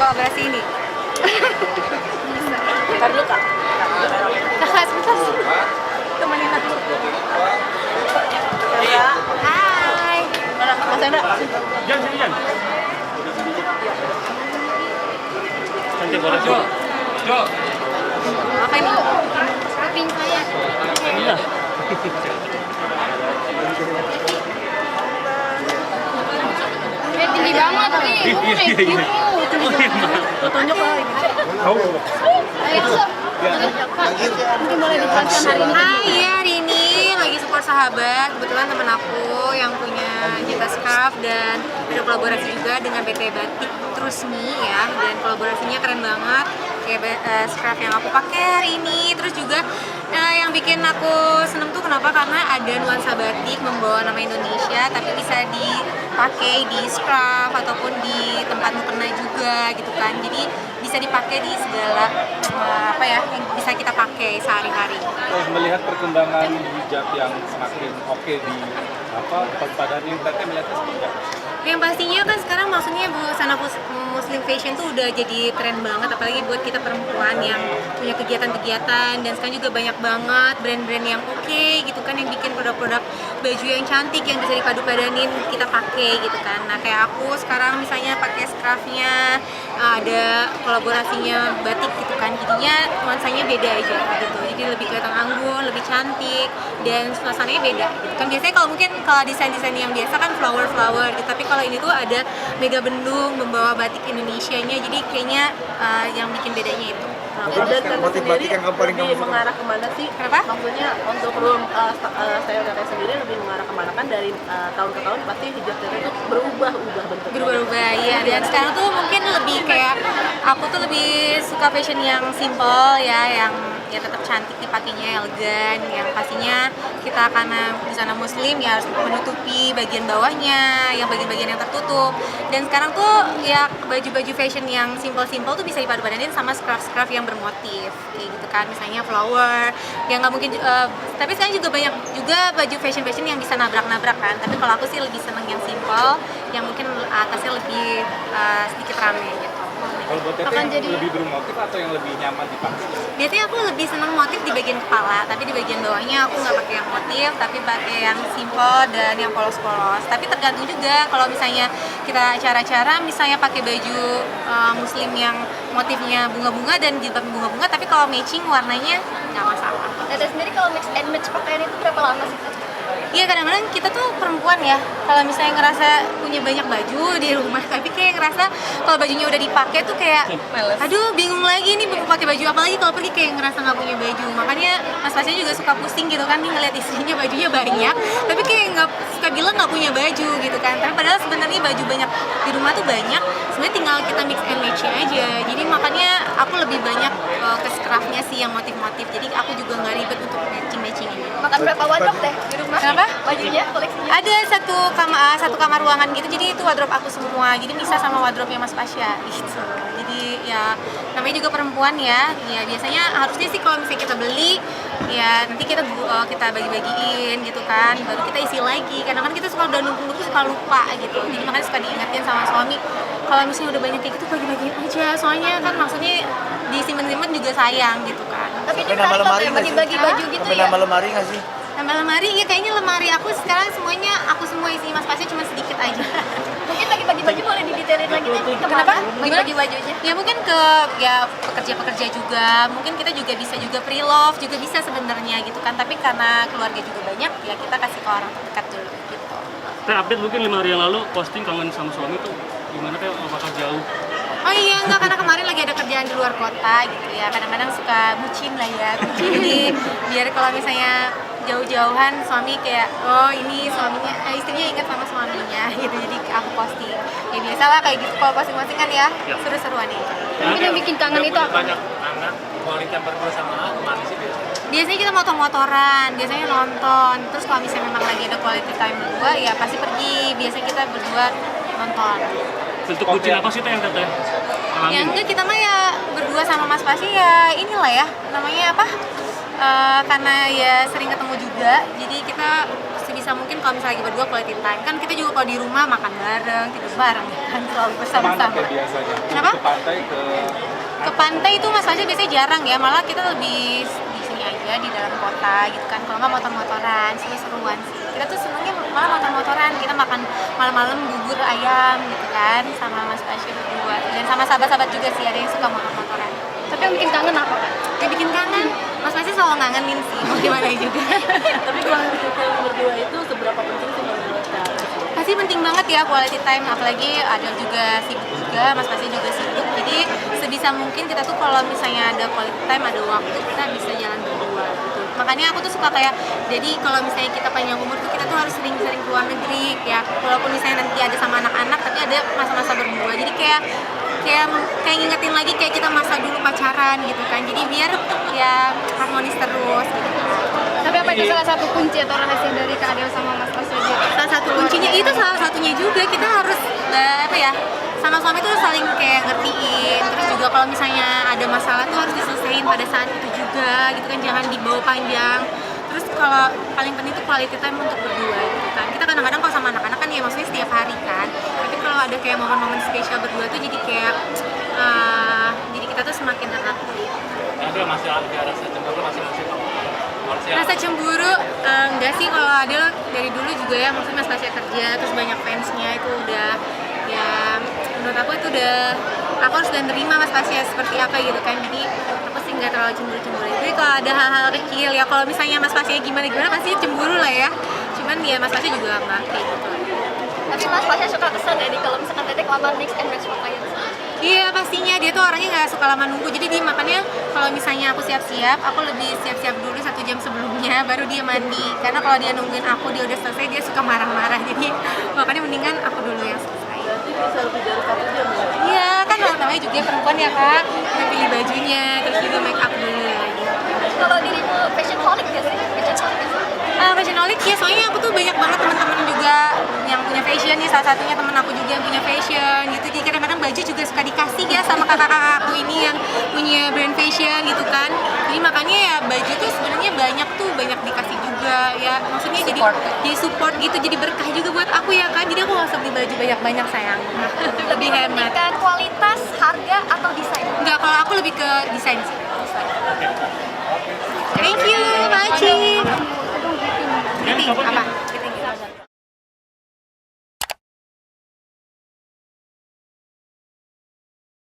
kolaborasi ini? Ntar dulu Kak. Kakak sebentar. Temenin aku. Hai. Mana Mas Hendra? Jangan. Nanti boleh Jo. Apa ini? Kuping saya. Iya. Tinggi banget nih. Kamu naik gitu. Tunjuk lah ini. Tahu. Mungkin boleh dijelaskan hari ini. Hai, hari ini lagi support sahabat. Kebetulan temen aku yang punya Jita Scarf dan ada kolaborasi juga dengan PT Batik Trusmi ya. Dan kolaborasinya keren banget. Kayak scarf yang aku pakai hari ini. Terus juga yang bikin aku seneng tuh kenapa? Karena ada nuansa batik membawa nama Indonesia, tapi bisa dipakai di scarf ataupun di tempat mukena juga gitu kan. Jadi bisa dipakai di segala apa ya yang bisa kita pakai sehari-hari. Melihat perkembangan hijab yang semakin oke di pada ini berarti melihatnya seperti apa? Yang pastinya kan sekarang maksudnya busana muslim fashion tuh udah jadi tren banget, apalagi buat kita perempuan yang punya kegiatan-kegiatan. Dan sekarang juga banyak banget brand-brand yang oke gitu kan, yang bikin produk-produk baju yang cantik yang bisa dipadu-padanin kita pakai gitu kan. Nah kayak aku sekarang misalnya pakai scarfnya, ada kolaborasinya batik gitu kan, jadinya nuansanya beda aja gitu, jadi lebih kelihatan anggun, lebih cantik, dan suasananya beda gitu kan. Biasanya kalau mungkin kalau desain-desain yang biasa kan flower gitu, tapi kalau ini tuh ada mega bendung membawa batik Indonesianya, jadi kayaknya yang bikin bedanya itu. Dan Motif-motif yang paling kamu lebih suka? mengarah kemana sih? Kenapa? Maksudnya untuk room style Teteh sendiri lebih mengarah kemana kan dari tahun ke tahun pasti hijab Teteh itu berubah bentuknya. Berubah-ubah ya, dan sekarang tuh mungkin lebih kayak aku tuh lebih suka fashion yang simple ya, yang ya tetap cantik dipakainya, elegan, yang pastinya kita karena busana muslim ya harus menutupi bagian bawahnya, yang bagian-bagian yang tertutup. Dan sekarang tuh ya baju-baju fashion yang simple-simple tuh bisa dipadu-padanin sama scarf-scarf yang bermotif kayak gitu kan, misalnya flower yang nggak mungkin tapi sekarang juga banyak juga baju fashion yang bisa nabrak-nabrak kan, tapi kalau aku sih lebih seneng yang simple, yang mungkin atasnya lebih sedikit rame gitu. Kalau buat Teteh yang lebih bermotif atau yang lebih nyaman dipakai? Biasanya aku lebih seneng motif di bagian kepala, tapi di bagian bawahnya aku nggak pakai yang motif, tapi pakai yang simple dan yang polos-polos. Tapi tergantung juga, kalau misalnya kita acara-acara misalnya pakai baju muslim yang motifnya bunga-bunga dan jilbab bunga-bunga, tapi kalau matching warnanya nggak masalah. Teteh sendiri kalau mix and match pakaian itu berapa lama sih? Iya, kadang-kadang kita tuh perempuan ya, kalau misalnya ngerasa punya banyak baju di rumah, tapi kayak ngerasa kalau bajunya udah dipakai tuh kayak Males. aduh bingung lagi nih mau pakai baju apa lagi, kalau pergi kayak ngerasa nggak punya baju. Makanya Mas Fasya juga suka pusing gitu kan nih ngeliat istrinya bajunya banyak, tapi kayak nggak suka bilang nggak punya baju gitu kan. Tapi padahal sebenarnya baju banyak di rumah tuh banyak, sebenarnya tinggal kita mix and match aja. Jadi makanya aku lebih banyak ke scarfnya sih yang motif-motif, jadi aku juga nggak ribet untuk matching ini. Makan berapa wardrobe teh di rumah? Kenapa? Bajunya, koleksinya? Ada satu kamar ruangan gitu, jadi itu wardrobe aku semua, jadi bisa sama wardrobe-nya Mas Fasya gitu. Jadi ya namanya juga perempuan ya biasanya harusnya sih kalau misalnya kita beli ya nanti kita bagi-bagiin gitu kan, baru kita isi lagi, karena kan kita suka udah numpuk-numpuk suka lupa gitu, jadi makanya suka diingetin sama suami kalau misalnya udah banyak kayak gitu bagi-bagiin aja, soalnya kan maksudnya disimpan-simpan juga sayang gitu kan. Tapi ini Sampai nama custom lemari ya, nggak sih? bagi-bagi baju gitu Sampai ya? nama lemari nggak sih? Tambah lemari, ya kayaknya lemari aku sekarang semuanya aku semua isi Mas Fasya cuma sedikit aja. Mungkin bagi-bagi baju boleh didetailin lagi nih kemana? Kenapa? Bagi-bagi bajunya? Ya mungkin ke ya pekerja-pekerja juga, mungkin kita juga bisa pre-love juga bisa sebenarnya gitu kan, tapi karena keluarga juga banyak ya kita kasih ke orang terdekat dulu gitu. Teh update mungkin 5 hari yang lalu posting kangen sama suami tuh gimana Teh, apakah jauh? Oh iya, enggak, karena kemarin lagi ada kerjaan di luar kota gitu ya, kadang-kadang suka bucin lah ya, bucin. Jadi biar kalau misalnya jauh-jauhan suami kayak oh ini suaminya, istrinya ingat sama suaminya gitu, jadi aku posting ya biasalah kayak gitu, kalau posting-posting kan ya seru-seruan ya. Mungkin yang bikin kangen itu apa? Banyak anak quality time bersama kemana sih biasanya? Biasanya kita motor-motoran, biasanya nonton, terus kalau misalnya memang lagi ada quality time berdua ya pasti pergi, biasanya kita berdua nonton. Bentuk bucin apa sih Teh yang Teteh alami? Ya enggak, kita mah ya berdua sama Mas Fasya ya inilah ya namanya apa, karena ya sering ketemu juga, jadi kita sebisa sebisa mungkin kalau misalnya lagi berdua quality time. Kan kita juga kalau di rumah makan bareng, tidur bareng kan selalu Kemana bersama-sama. kayak biasanya? Kenapa? Ke pantai, Ke pantai itu Mas Fasya biasanya jarang ya, malah kita lebih di sini aja di dalam kota gitu kan. Kalau nggak motor-motoran, seru-seruan sih. Kita tuh senengnya malah motor-motoran, kita makan malam-malam bubur ayam gitu kan sama Mas Fasya berdua. Dan sama sahabat-sahabat juga sih, ada yang suka motor-motoran. Tapi yang bikin kangen apa? Yang bikin kangen, Mas Fasya selalu ngangenin sih, mau gimana juga. Tapi quality time berdua itu seberapa penting sih menurut kalian? Pasti penting banget ya quality time, apalagi ada juga sibuk juga, Mas Fasya juga sibuk. Jadi sebisa mungkin kita tuh kalau misalnya ada quality time, ada waktu, kita bisa jalan berdua gitu. Makanya aku tuh suka kayak, jadi kalau misalnya kita panjang umur tuh kita tuh harus sering-sering keluar negeri ya. Walaupun misalnya nanti ada sama anak-anak, tapi ada masa-masa berdua. Jadi kayak ngingetin lagi kayak kita masa dulu pacaran gitu kan. Jadi biar ya harmonis terus gitu. Tapi apa itu salah satu kunci atau rahasia dari Kak Adel sama Mas Fasya gitu? Salah satu kuncinya itu salah satunya juga kita harus apa ya, sama suami tuh saling kayak ngertiin. Terus juga kalau misalnya ada masalah tuh harus diselesaikan pada saat itu juga gitu kan, jangan dibawa panjang. Terus kalau paling penting tuh quality time untuk berdua gitu kan. Kita kadang-kadang kalau sama anak-anak kan ya maksudnya setiap hari kan, tapi kalau ada kayak momen-momen spesial berdua tuh jadi kayak jadi kita tuh semakin erat. Ada masih ada rasa cemburu masih Rasa cemburu enggak sih, kalau Adel dari dulu juga ya, maksudnya Mas Fasya kerja terus banyak fansnya, itu udah ya menurut aku itu udah, aku harus udah nerima Mas Fasya seperti apa gitu kan. Jadi aku sih nggak terlalu cemburu-cemburu. Jadi kalau ada hal-hal kecil ya, kalau misalnya Mas Fasya gimana-gimana pasti cemburu lah ya. Cuman ya Mas Fasya juga nggak kayak gitu. Tapi Mas Fasya suka kesel ya nih kalau misalkan Teteh kelamaan mix and match pakaian. Iya pastinya, dia tuh orangnya nggak suka lama nunggu. Jadi dia makanya kalau misalnya aku siap-siap, aku lebih siap-siap dulu 1 jam sebelumnya, baru dia mandi. Karena kalau dia nungguin aku, dia udah selesai, dia suka marah-marah. Jadi makanya mendingan aku dulu yang selesai. Berarti bisa lebih dari 1 jam ya? Iya kan namanya juga perempuan ya kak, udah pilih bajunya, terus juga make up dulu ya. Kalau dirimu fashionaholic gak sih? Fashionaholic ya, soalnya aku tuh banyak banget teman-teman juga yang punya fashion nih, salah satunya temen aku juga yang punya fashion gitu. Jadi kadang-kadang baju juga suka dikasih ya sama kakak-kakak aku ini yang punya brand fashion gitu kan. Jadi makanya ya baju tuh sebenarnya banyak dikasih juga ya, maksudnya jadi support gitu, jadi berkah juga buat aku ya kan. Jadi aku gak usah beli baju banyak-banyak sayang. Lebih hemat. Mementingkan kualitas, harga, atau desain? Enggak, kalau aku lebih ke desain sih. Thank you, Pak Aci. Apa?